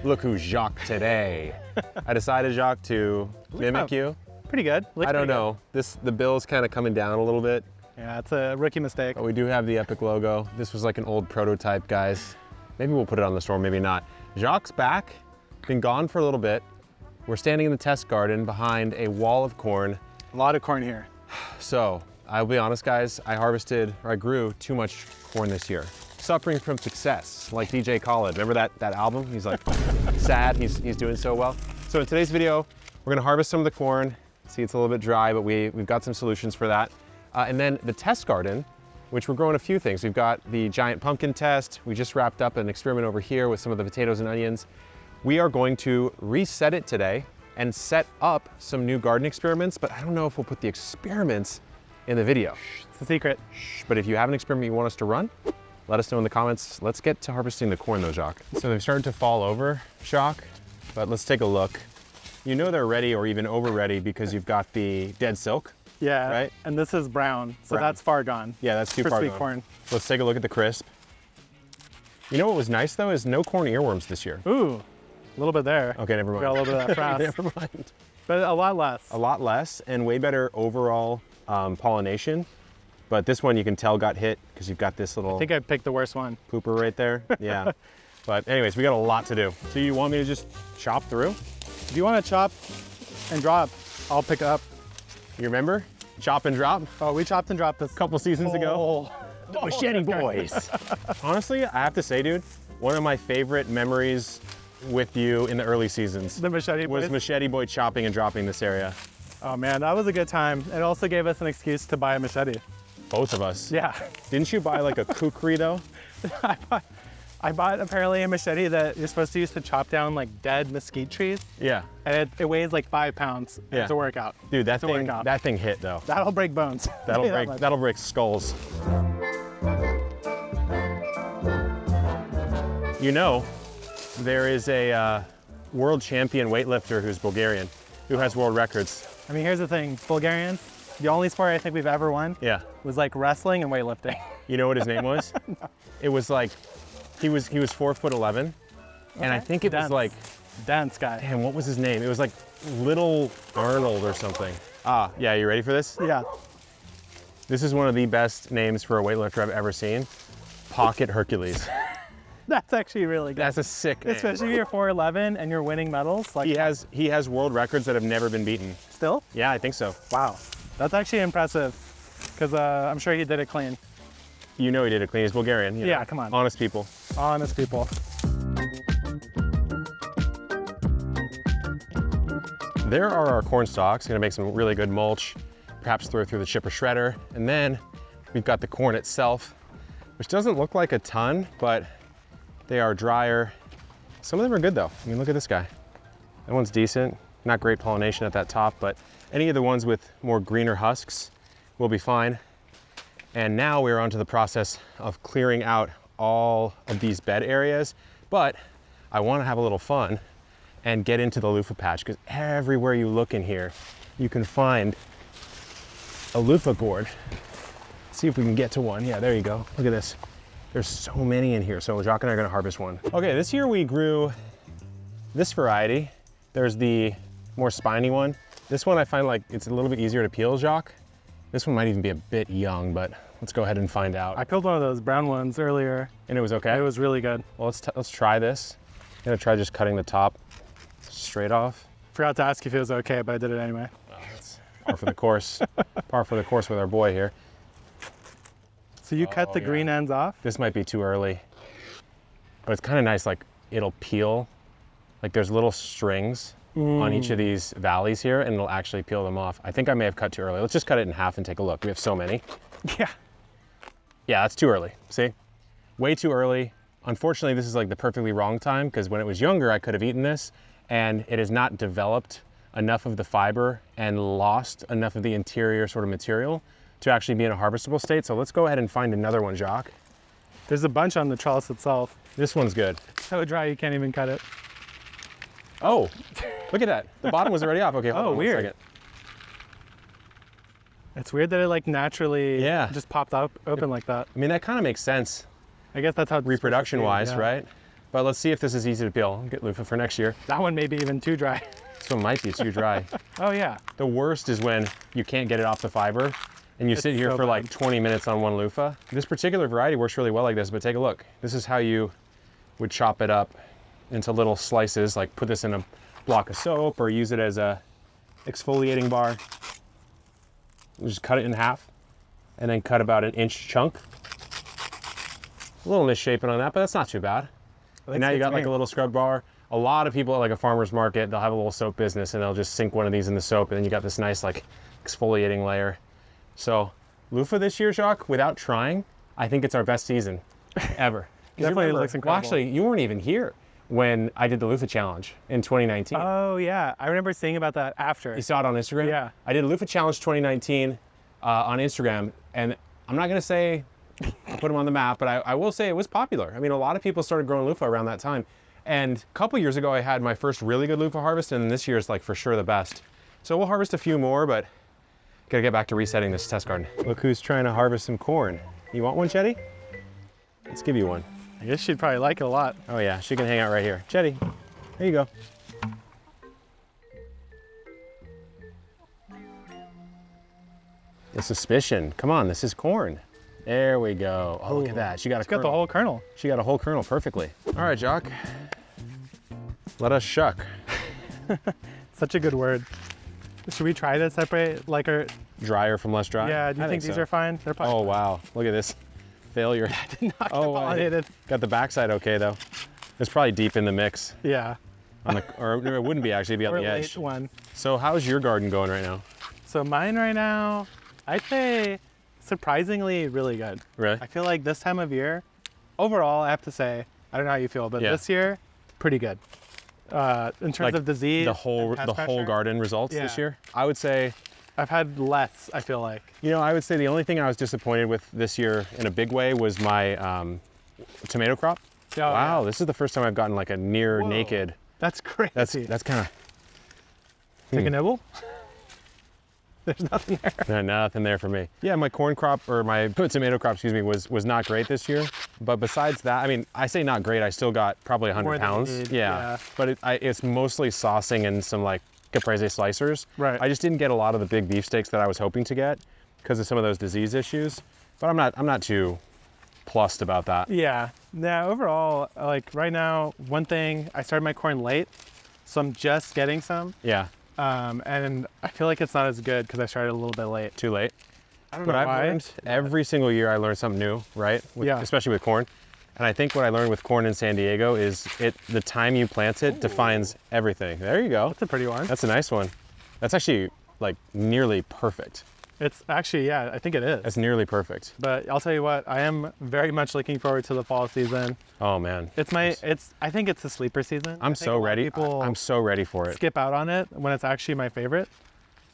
Look who's Jacques today. I decided, Jacques, to mimic you. Pretty good. I don't know. The bill's kind of coming down a little bit. Yeah, it's a rookie mistake. But we do have the Epic logo. This was like an old prototype, guys. Maybe we'll put it on the store, maybe not. Jacques' back, been gone for a little bit. We're standing in the test garden behind a wall of corn. A lot of corn here. So, I'll be honest, guys, I grew too much corn this year. Suffering from success, like DJ Khaled. Remember that album? He's like sad, he's doing so well. So in today's video, we're gonna harvest some of the corn. See, it's a little bit dry, but we've got some solutions for that. And then the test garden, which we're growing a few things. We've got the giant pumpkin test. We just wrapped up an experiment over here with some of the potatoes and onions. We are going to reset it today and set up some new garden experiments, but I don't know if we'll put the experiments in the video. It's a secret. But if you have an experiment you want us to run, let us know in the comments. Let's get to harvesting the corn though, Jacques. So they've started to fall over, Jacques, but let's take a look. You know they're ready or even over ready because you've got the dead silk. Yeah, right? And this is brown, so Brown. that's far gone. Yeah, that's too for far sweet gone. corn. Let's take a look at the crisp. You know what was nice though is no corn earworms this year. Ooh, a little bit there. Okay, never mind. Got a little bit of that frass. Never mind. But a lot less. A lot less and way better overall pollination. But this one you can tell got hit because you've got this little I think I picked the worst one. pooper right there. Yeah. But anyways, we got a lot to do. So you want me to just chop through? If you want to chop and drop, I'll pick up. You remember? Chop and drop? Oh, we chopped and dropped this A couple seasons ago. The Machete Boys. Honestly, I have to say, dude, one of my favorite memories with you in the early seasons The Machete was Boys. Machete Boy chopping and dropping this area. Oh man, that was a good time. It also gave us an excuse to buy a machete. Both of us. Yeah. Didn't you buy like a kukri though? I bought apparently a machete that you're supposed to use to chop down like dead mesquite trees. Yeah. And it weighs like 5 pounds. Yeah. It's a workout. Dude, It's a workout. that thing hit though. That'll break bones. That'll break skulls. You know, there is a world champion weightlifter who's Bulgarian, who has world records. I mean, here's the thing, Bulgarians, the only sport I think we've ever won Yeah. was like wrestling and weightlifting. You know what his name was? No. It was like, he was 4'11", and I think it was Dense. like, Dense guy. damn, what was his name? It was like Little Arnold or something. Ah, yeah, you ready for this? Yeah. This is one of the best names for a weightlifter I've ever seen. Pocket Hercules. That's actually really good. That's a sick name. Especially if you're 4'11" and you're winning medals. Like He has world records that have never been beaten. still? Yeah, I think so. Wow. That's actually impressive because I'm sure he did it clean. You know he did it clean. He's Bulgarian. You know. Yeah, come on. Honest people. Honest people. There are our corn stalks. Gonna make some really good mulch. Perhaps throw through the chipper shredder. And then we've got the corn itself, which doesn't look like a ton, but they are drier. Some of them are good though. I mean, look at this guy. That one's decent. Not great pollination at that top, but any of the ones with more greener husks will be fine. And now we're onto the process of clearing out all of these bed areas, but I want to have a little fun and get into the loofah patch because everywhere you look in here, you can find a loofah gourd. See if we can get to one. Yeah, there you go. Look at this. There's so many in here. So Jacques and I are gonna harvest one. Okay, this year we grew this variety. There's the more spiny one. This one I find like it's a little bit easier to peel, Jacques. This one might even be a bit young, but let's go ahead and find out. I peeled one of those brown ones earlier. And it was okay? It was really good. Well, let's try this. I'm gonna try just cutting the top straight off. Forgot to ask if it was okay, but I did it anyway. Well, that's par for the course. Par for the course with our boy here. So you cut the green ends off? This might be too early, but it's kind of nice, like it'll peel. Like there's little strings on each of these valleys here and it'll actually peel them off. I think I may have cut too early. Let's just cut it in half and take a look. We have so many. Yeah. Yeah, that's too early, see? Way too early. Unfortunately, this is like the perfectly wrong time because when it was younger, I could have eaten this and it has not developed enough of the fiber and lost enough of the interior sort of material to actually be in a harvestable state. So let's go ahead and find another one, Jacques. There's a bunch on the trellis itself. This one's good. So dry you can't even cut it. Oh, look at that. The bottom was already off. Okay, hold on weird. 1 second. It's weird that it like naturally just popped up open like that. I mean, that kind of makes sense I guess that's how it's reproduction-wise, supposed to be, right? But let's see if this is easy to peel. Get loofah for next year. That one may be even too dry. This one might be too dry. Oh yeah. The worst is when you can't get it off the fiber and you sit here so for like bad. 20 minutes on one loofah. This particular variety works really well like this, but take a look. This is how you would chop it up into little slices, like put this in a block of soap or use it as a exfoliating bar. Just cut it in half and then cut about an inch chunk. A little misshapen on that, but that's not too bad. And now you got like a little scrub bar. A lot of people at like a farmer's market, they'll have a little soap business and they'll just sink one of these in the soap and then you got this nice like exfoliating layer. So loofah this year, Jacques, without trying, I think it's our best season ever. Definitely looks Well, incredible. actually, you weren't even here when I did the loofah challenge in 2019. Oh yeah, I remember seeing about that after. You saw it on Instagram? Yeah. I did a loofah challenge 2019 on Instagram, and I'm not gonna say put them on the map, but I will say it was popular. I mean, a lot of people started growing loofah around that time. And a couple years ago, I had my first really good loofah harvest, and this year is like for sure the best. So we'll harvest a few more, but gotta get back to resetting this test garden. Look who's trying to harvest some corn. You want one, Chetty? Let's give you one. I guess she'd probably like it a lot. Oh yeah, she can hang out right here. Chetty, here you go. The suspicion. Come on, this is corn. There we go. Oh, look at that. She got a It's got the kernel. whole kernel. She got a whole kernel perfectly. All right, Jacques. Let us shuck. Such a good word. Should we try to separate like our? Drier from less dry? Yeah. Do you I think these so. are fine? They're probably. Oh, wow. Look at this failure. Not Oh, wow. pollinated. Got the backside okay, though. It's probably deep in the mix. Yeah. On the, or it wouldn't be, actually. It'd be on Or the late edge. one. So how's your garden going right now? So mine right now, I'd say surprisingly really good. Really? I feel like this time of year, overall, I have to say, I don't know how you feel, but Yeah. this year, pretty good. In terms Like of disease, The whole and pest pressure, garden results this Yeah. year? I would say, I've had less, I feel like. I would say the only thing I was disappointed with this year in a big way was my tomato crop. Oh, Wow, yeah. this is the first time I've gotten like a near Whoa. naked. That's crazy. That's kind of Take a nibble? There's nothing there. nothing there for me. Yeah, my corn crop or my tomato crop, excuse me, was not great this year. But besides that, I mean, I say not great. I still got probably 100 More than you pounds. need, Yeah. yeah. But it's mostly saucing and some like caprese slicers. Right. I just didn't get a lot of the big beef steaks that I was hoping to get because of some of those disease issues. But I'm not too plussed about that. Yeah. Now, overall, like right now, one thing, I started my corn late, so I'm just getting some. Yeah. And I feel like it's not as good because I started a little bit late. Too late. I don't But know I've why. learned every single year I learn something new, right? Yeah. Especially with corn. And I think what I learned with corn in San Diego is the time you plant it defines everything. There you go. That's a pretty one. That's a nice one. That's actually like nearly perfect. It's actually, yeah, I think it is. That's nearly perfect. But I'll tell you what, I am very much looking forward to the fall season. Oh man. I think it's the sleeper season. I I'm think so a lot of ready. People I'm so ready for it. skip out on it when it's actually my favorite.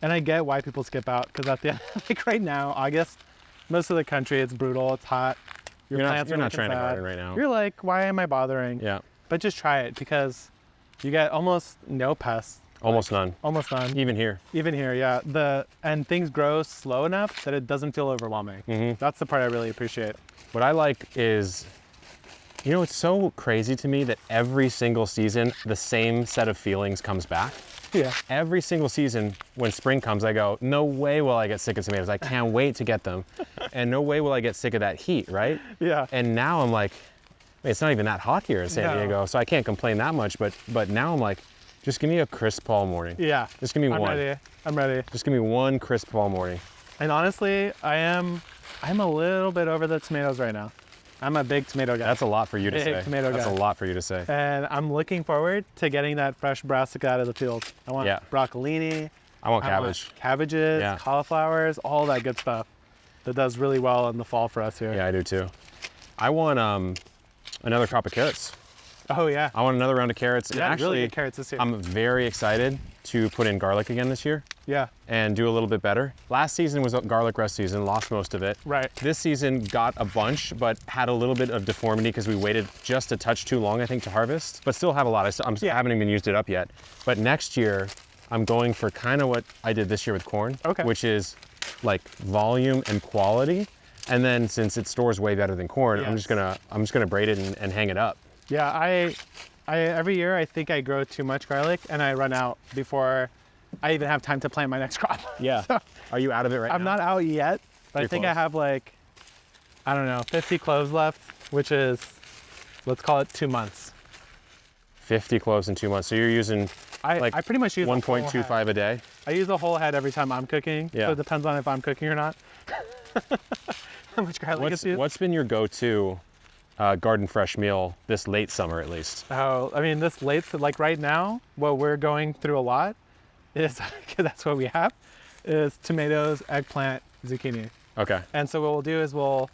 And I get why people skip out because at the end, like right now, August, most of the country, it's brutal, it's hot. Your You're plants not are looking trying to sad. garden right now. You're like, why am I bothering? Yeah. But just try it because you get almost no pests. Almost none. Almost none. Even here. Even here, yeah. And things grow slow enough that it doesn't feel overwhelming. Mhm. That's the part I really appreciate. What I like is, it's so crazy to me that every single season, the same set of feelings comes back. Yeah. Every single season, when spring comes, I go, no way will I get sick of tomatoes. I can't wait to get them. And no way will I get sick of that heat, right? Yeah. And now I'm like, it's not even that hot here in San No. Diego, so I can't complain that much. But now I'm like, just give me a crisp fall morning. Yeah. Just give me I'm one. ready. I'm ready. Just give me one crisp fall morning. And honestly, I'm a little bit over the tomatoes right now. I'm a big tomato guy. That's a lot for you to Big say. tomato That's guy. a lot for you to say. And I'm looking forward to getting that fresh brassica out of the field. I want Yeah. broccolini. I want I cabbage. want cabbages, Yeah. cauliflowers, all that good stuff that does really well in the fall for us here. Yeah, I do too. I want another crop of carrots. Oh yeah. I want another round of carrots. And Yeah, actually, really good carrots this year. I'm very excited to put in garlic again this year Yeah. and do a little bit better. Last season was a garlic rest season, lost most of it. Right. This season got a bunch, but had a little bit of deformity because we waited just a touch too long, I think, to harvest. But still have a lot. I Yeah. haven't even used it up yet. But next year, I'm going for kind of what I did this year with corn, Okay. which is like volume and quality. And then since it stores way better than corn, I'm Yes. just gonna braid it and hang it up. Yeah, I every year I think I grow too much garlic and I run out before I even have time to plant my next crop. Yeah. So, Are you out of it right now? I'm not out yet, but I You're think I close. have like, I don't know, 50 cloves left, which is, let's call it 2 months. 50 cloves in 2 months. So you're using I pretty much use a whole head. 1.25 a day? I use a whole head every time I'm cooking. Yeah. So it depends on if I'm cooking or not. How much garlic is used. What's been your go-to garden fresh meal this late summer at least? Oh, I mean, this late, like right now, what we're going through a lot is, because that's what we have, is tomatoes, eggplant, zucchini. Okay. And so what we'll do is we'll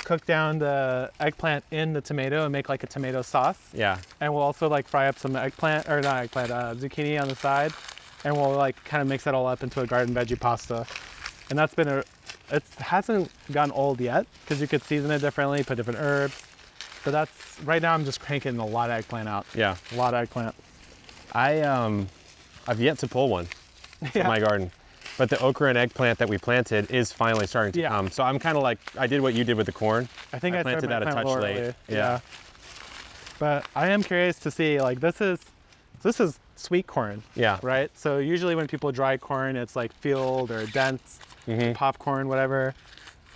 cook down the eggplant in the tomato and make like a tomato sauce. Yeah. And we'll also like fry up some zucchini on the side. And we'll like kind of mix that all up into a garden veggie pasta. And that's been it hasn't gotten old yet because you could season it differently, put different herbs. But that's, right now I'm just cranking a lot of eggplant out. Yeah. A lot of eggplant. I've yet to pull one from my garden. But the okra and eggplant that we planted is finally starting to come. So I'm kind of like, I did what you did with the corn. I think I planted started that a touch late. Yeah. But I am curious to see, like, this is sweet corn. Yeah. Right? So usually when people dry corn, it's like field or dense, popcorn, whatever.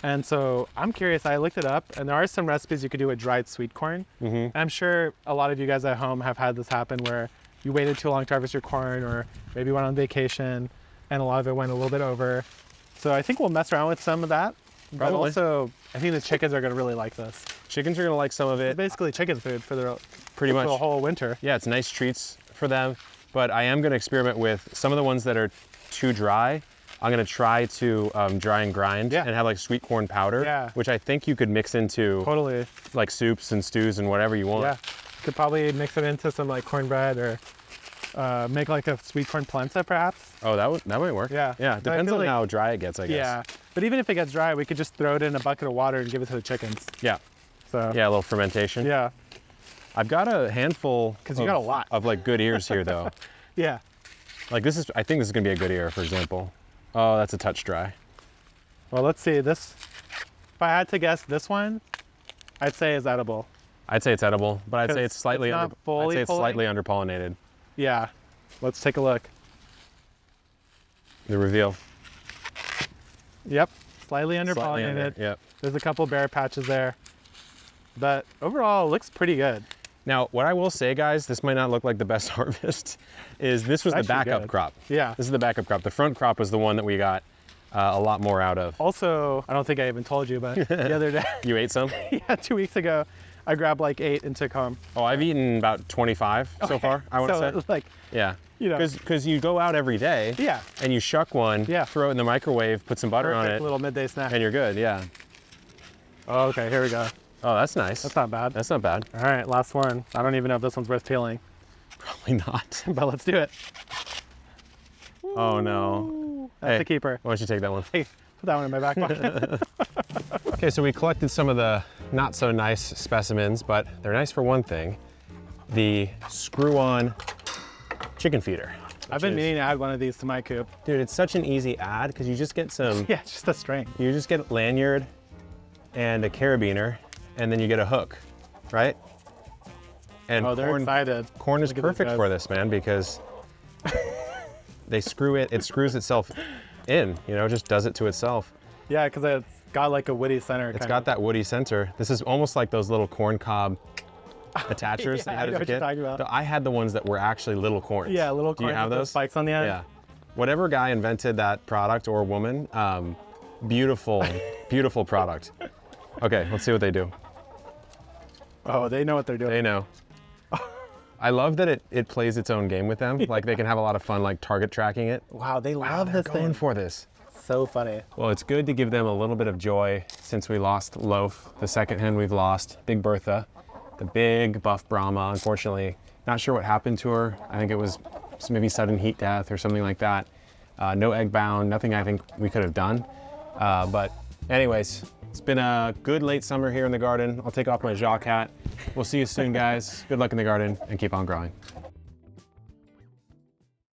And so I'm curious, I looked it up and there are some recipes you could do with dried sweet corn. And I'm sure a lot of you guys at home have had this happen where you waited too long to harvest your corn or maybe went on vacation and a lot of it went a little bit over. So I think we'll mess around with some of that. But Probably. also, I think the chickens are gonna really like this. Chickens are gonna like some of It's it. basically chicken food for the Pretty much. for the whole winter. Yeah, it's nice treats for them. But I am gonna experiment with some of the ones that are too dry. I'm gonna try to dry and grind and have like sweet corn powder, which I think you could mix into Totally. like soups and stews and whatever you want. Yeah. Could probably mix it into some like cornbread or make like a sweet corn polenta perhaps. Oh, that might work. Yeah. Yeah, But I depends feel on like- how dry it gets, I guess. Yeah. But even if it gets dry, we could just throw it in a bucket of water and give it to the chickens. Yeah. So Yeah, a little fermentation. yeah. I've got a handful 'Cause you got a lot. of like good ears here though. Yeah. Like I think this is gonna be a good ear, for example. Oh, that's a touch dry. Well, let's see this. If I had to guess this one, I'd say is edible. I'd say it's edible, but I'd say 'Cause it's slightly it's not fully slightly underpollinated. Yeah. Let's take a look. The reveal. Yep. Slightly Slightly under, underpollinated. Yep. There's a couple bare patches there. But overall, it looks pretty good. Now, what I will say, guys, this might not look like the best harvest, is this was the Actually backup good. crop. Yeah. This is the backup crop. The front crop was the one that we got a lot more out of. Also, I don't think I even told you, but the other day, You ate some? yeah, 2 weeks ago, I grabbed like 8 and took home. Oh, I've eaten about 25 so far, I want to So say. it's like, Yeah. you know. Because you go out every day Yeah. and you shuck one, Yeah. throw it in the microwave, put some butter on Perfect it, little midday snack. and you're good, yeah. Oh, okay, here we go. Oh, that's nice. That's not bad. That's not bad. All right, last one. I don't even know if this one's worth peeling, Probably not. but let's do it. Oh, no. That's Hey, a keeper. why don't you take that one? Hey, put that one in my back pocket. Okay, so we collected some of the not so nice specimens, but they're nice for one thing. The screw-on chicken feeder. I've been meaning to add one of these to my coop. Dude, it's such an easy add because you just get some, Yeah, it's just a string. you just get a lanyard and a carabiner, and then you get a hook, right? And Oh, they're corn, excited. corn is Look at these perfect guys. for this, man, because they screw it, it screws itself in, you know, just does it to itself. Yeah, because it's got like a woody center. It's got that woody center. This is almost like those little corn cob attachers Yeah, that you I had know as a what you're kid. talking about. So I had the ones that were actually little corns. Yeah, little Do you corn have with those? spikes on the end. Yeah. Whatever guy invented that product or woman, beautiful, beautiful product. Okay, let's see what they do. Oh, they know what they're doing. They know. I love that it plays its own game with them. Like they can have a lot of fun like target tracking it. Wow, they Wow, love they're this going thing. for this. So funny. Well, it's good to give them a little bit of joy since we lost Loaf, the second hen we've lost, Big Bertha, the big buff Brahma. Unfortunately, not sure what happened to her. I think it was maybe sudden heat death or something like that. No egg bound, nothing I think we could have done. But anyways, it's been a good late summer here in the garden. I'll take off my Jacques hat. We'll see you soon, guys. Good luck in the garden and keep on growing.